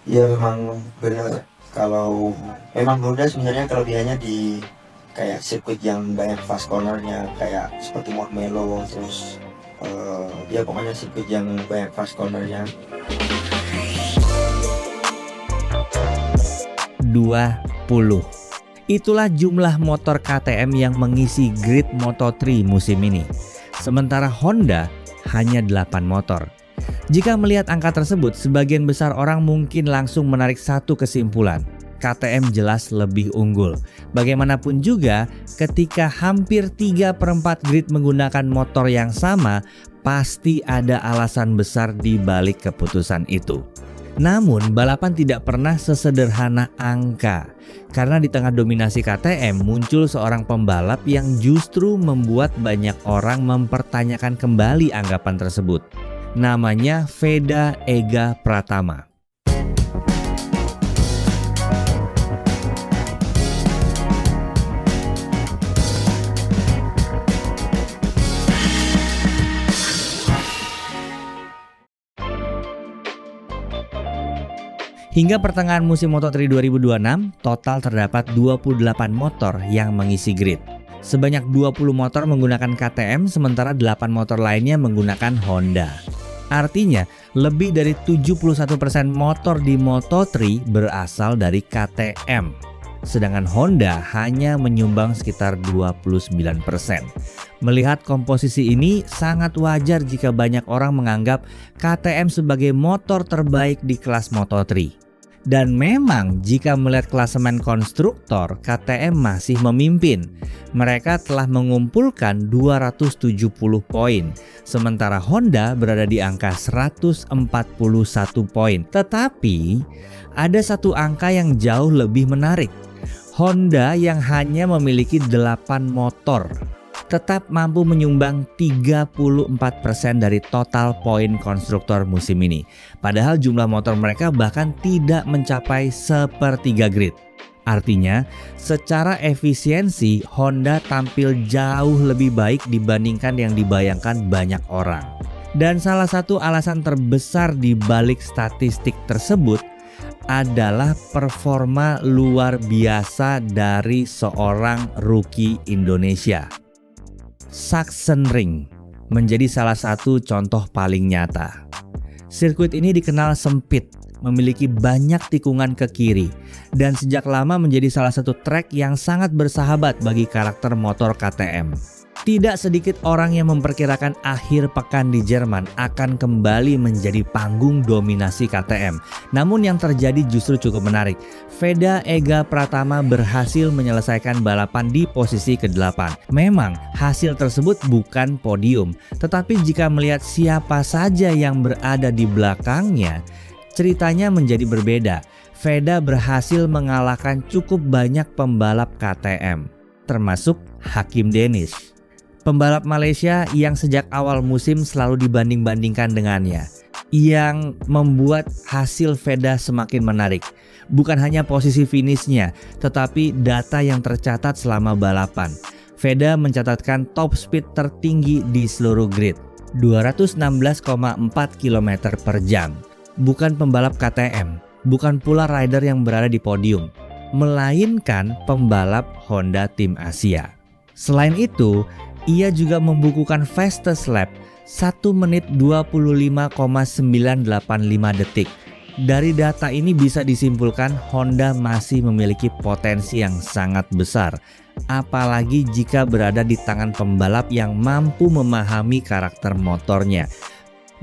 Ya memang benar, kalau memang Honda sebenarnya kelebihannya di kayak sirkuit yang banyak fast cornernya, kayak seperti Montmelo, terus ya pokoknya sirkuit yang banyak fast cornernya. 20. Itulah jumlah motor KTM yang mengisi grid Moto3 musim ini. Sementara Honda hanya 8 motor. Jika melihat angka tersebut, sebagian besar orang mungkin langsung menarik satu kesimpulan. KTM jelas lebih unggul. Bagaimanapun juga, ketika hampir 3/4 grid menggunakan motor yang sama, pasti ada alasan besar di balik keputusan itu. Namun, balapan tidak pernah sesederhana angka. Karena di tengah dominasi KTM, muncul seorang pembalap yang justru membuat banyak orang mempertanyakan kembali anggapan tersebut. Namanya Veda Ega Pratama. Hingga pertengahan musim Moto3 2026, total terdapat 28 motor yang mengisi grid. Sebanyak 20 motor menggunakan KTM, sementara 8 motor lainnya menggunakan Honda. Artinya, lebih dari 71% motor di Moto3 berasal dari KTM. Sedangkan Honda hanya menyumbang sekitar 29%. Melihat komposisi ini, sangat wajar jika banyak orang menganggap KTM sebagai motor terbaik di kelas Moto3. Dan memang jika melihat klasemen konstruktor, KTM masih memimpin. Mereka telah mengumpulkan 270 poin, sementara Honda berada di angka 141 poin. Tetapi ada satu angka yang jauh lebih menarik. Honda yang hanya memiliki 8 motor tetap mampu menyumbang 34% dari total poin konstruktor musim ini. Padahal jumlah motor mereka bahkan tidak mencapai sepertiga grid. Artinya, secara efisiensi Honda tampil jauh lebih baik dibandingkan yang dibayangkan banyak orang. Dan salah satu alasan terbesar di balik statistik tersebut adalah performa luar biasa dari seorang rookie Indonesia. Sachsenring menjadi salah satu contoh paling nyata. Sirkuit ini dikenal sempit, memiliki banyak tikungan ke kiri, dan sejak lama menjadi salah satu trek yang sangat bersahabat bagi karakter motor KTM. Tidak sedikit orang yang memperkirakan akhir pekan di Jerman akan kembali menjadi panggung dominasi KTM. Namun yang terjadi justru cukup menarik. Veda Ega Pratama berhasil menyelesaikan balapan di posisi ke-8. Memang hasil tersebut bukan podium, tetapi jika melihat siapa saja yang berada di belakangnya, ceritanya menjadi berbeda. Veda berhasil mengalahkan cukup banyak pembalap KTM, termasuk Hakim Deniz, pembalap Malaysia yang sejak awal musim selalu dibanding-bandingkan dengannya. Yang membuat hasil Veda semakin menarik. Bukan hanya posisi finishnya, tetapi data yang tercatat selama balapan. Veda mencatatkan top speed tertinggi di seluruh grid, 216,4 km per jam. Bukan pembalap KTM, bukan pula rider yang berada di podium, melainkan pembalap Honda Tim Asia. Selain itu, ia juga membukukan fastest lap 1 menit 25,985 detik. Dari data ini bisa disimpulkan Honda masih memiliki potensi yang sangat besar. Apalagi jika berada di tangan pembalap yang mampu memahami karakter motornya.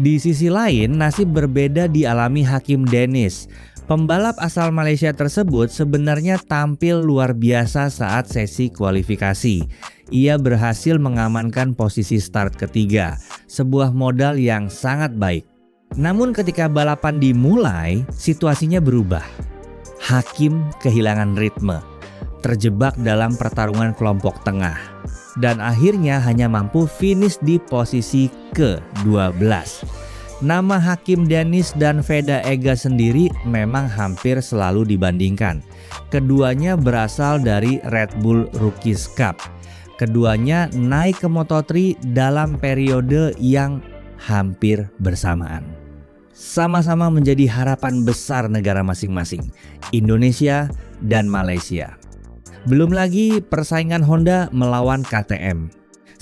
Di sisi lain, nasib berbeda dialami Hakim Deniz. Pembalap asal Malaysia tersebut sebenarnya tampil luar biasa saat sesi kualifikasi. Ia berhasil mengamankan posisi start ketiga, sebuah modal yang sangat baik. Namun ketika balapan dimulai, situasinya berubah. Hakim kehilangan ritme, terjebak dalam pertarungan kelompok tengah, dan akhirnya hanya mampu finish di posisi ke-12. Nama Hakim Deniz dan Veda Ega sendiri memang hampir selalu dibandingkan. Keduanya berasal dari Red Bull Rookies Cup. Keduanya naik ke Moto3 dalam periode yang hampir bersamaan. sama-sama menjadi harapan besar negara masing-masing, Indonesia dan Malaysia. Belum lagi persaingan Honda melawan KTM.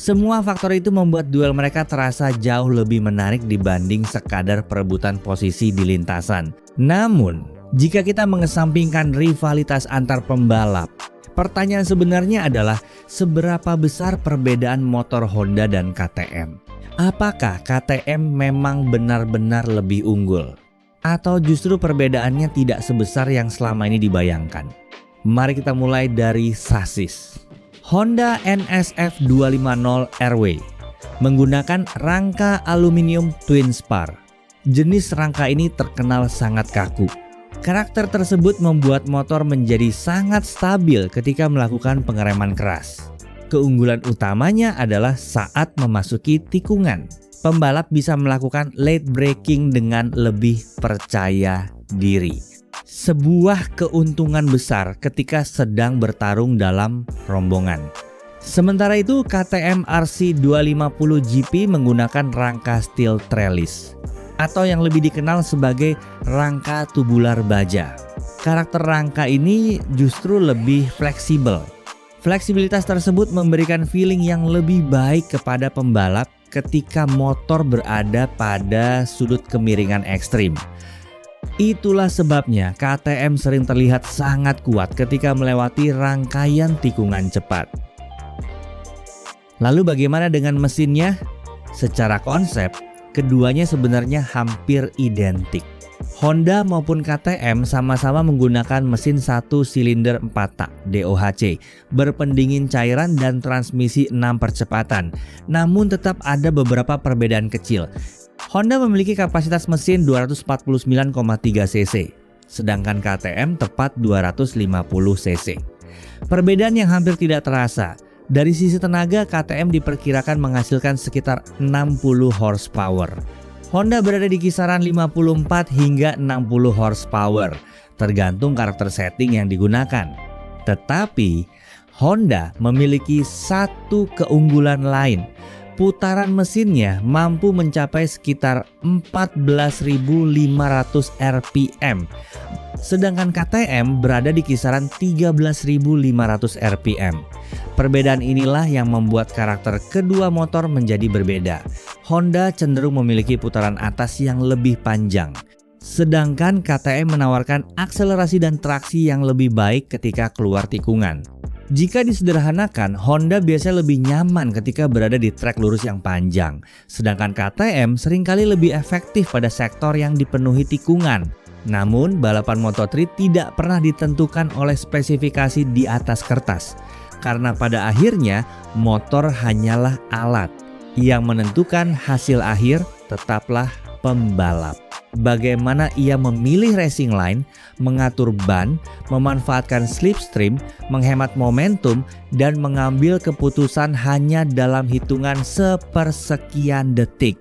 Semua faktor itu membuat duel mereka terasa jauh lebih menarik dibanding sekadar perebutan posisi di lintasan. Namun, jika kita mengesampingkan rivalitas antar pembalap, pertanyaan sebenarnya adalah seberapa besar perbedaan motor Honda dan KTM? Apakah KTM memang benar-benar lebih unggul? Atau justru perbedaannya tidak sebesar yang selama ini dibayangkan? Mari kita mulai dari sasis. Honda NSF 250 Airway menggunakan rangka aluminium twin spar. Jenis rangka ini terkenal sangat kaku. Karakter tersebut membuat motor menjadi sangat stabil ketika melakukan pengereman keras. Keunggulan utamanya adalah saat memasuki tikungan. Pembalap bisa melakukan late braking dengan lebih percaya diri. Sebuah keuntungan besar ketika sedang bertarung dalam rombongan. Sementara itu, KTM RC 250 GP menggunakan rangka steel trellis atau yang lebih dikenal sebagai rangka tubular baja. Karakter rangka ini justru lebih fleksibel. Fleksibilitas tersebut memberikan feeling yang lebih baik kepada pembalap ketika motor berada pada sudut kemiringan ekstrim. Itulah sebabnya KTM sering terlihat sangat kuat ketika melewati rangkaian tikungan cepat. Lalu bagaimana dengan mesinnya? Secara konsep, keduanya sebenarnya hampir identik. Honda maupun KTM sama-sama menggunakan mesin 1 silinder 4 tak DOHC, berpendingin cairan dan transmisi 6 percepatan. Namun tetap ada beberapa perbedaan kecil. Honda memiliki kapasitas mesin 249,3 cc, sedangkan KTM tepat 250 cc. Perbedaan yang hampir tidak terasa. Dari sisi tenaga, KTM diperkirakan menghasilkan sekitar 60 horsepower. Honda berada di kisaran 54 hingga 60 horsepower, tergantung karakter setting yang digunakan. Tetapi, Honda memiliki satu keunggulan lain. Putaran mesinnya mampu mencapai sekitar 14.500 rpm, sedangkan KTM berada di kisaran 13.500 rpm. Perbedaan inilah yang membuat karakter kedua motor menjadi berbeda. Honda cenderung memiliki putaran atas yang lebih panjang, sedangkan KTM menawarkan akselerasi dan traksi yang lebih baik ketika keluar tikungan. Jika disederhanakan, Honda biasanya lebih nyaman ketika berada di trek lurus yang panjang, sedangkan KTM seringkali lebih efektif pada sektor yang dipenuhi tikungan. Namun, balapan Moto3 tidak pernah ditentukan oleh spesifikasi di atas kertas, karena pada akhirnya motor hanyalah alat. Yang menentukan hasil akhir tetaplah pembalap. Bagaimana ia memilih racing line, mengatur ban, memanfaatkan slipstream, menghemat momentum, dan mengambil keputusan hanya dalam hitungan sepersekian detik.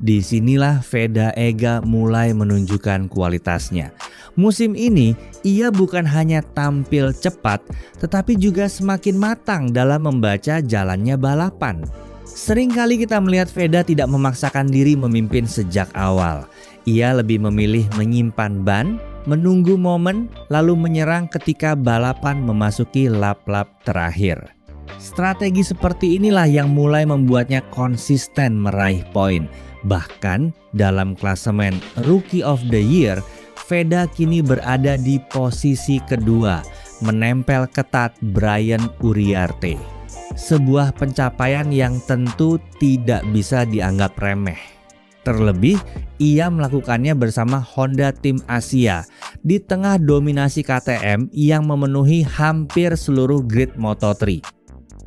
Disinilah Veda Ega mulai menunjukkan kualitasnya. Musim ini, ia bukan hanya tampil cepat, tetapi juga semakin matang dalam membaca jalannya balapan. Seringkali kita melihat Veda tidak memaksakan diri memimpin sejak awal. Ia lebih memilih menyimpan ban, menunggu momen, lalu menyerang ketika balapan memasuki lap-lap terakhir. Strategi seperti inilah yang mulai membuatnya konsisten meraih poin. Bahkan dalam klasemen Rookie of the Year, Veda kini berada di posisi kedua, menempel ketat Brian Uriarte. Sebuah pencapaian yang tentu tidak bisa dianggap remeh. Terlebih, ia melakukannya bersama Honda Tim Asia di tengah dominasi KTM yang memenuhi hampir seluruh grid Moto3.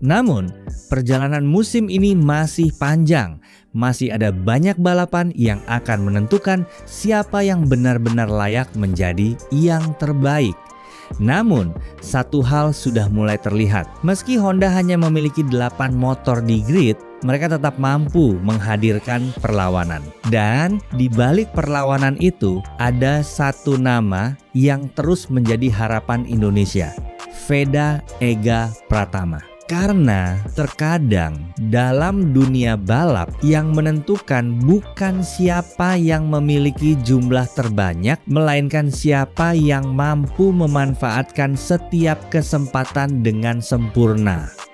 Namun, perjalanan musim ini masih panjang. Masih ada banyak balapan yang akan menentukan siapa yang benar-benar layak menjadi yang terbaik. Namun, satu hal sudah mulai terlihat. Meski Honda hanya memiliki 8 motor di grid, mereka tetap mampu menghadirkan perlawanan. Dan di balik perlawanan itu, ada satu nama yang terus menjadi harapan Indonesia, Veda Ega Pratama. Karena terkadang dalam dunia balap yang menentukan bukan siapa yang memiliki jumlah terbanyak, melainkan siapa yang mampu memanfaatkan setiap kesempatan dengan sempurna.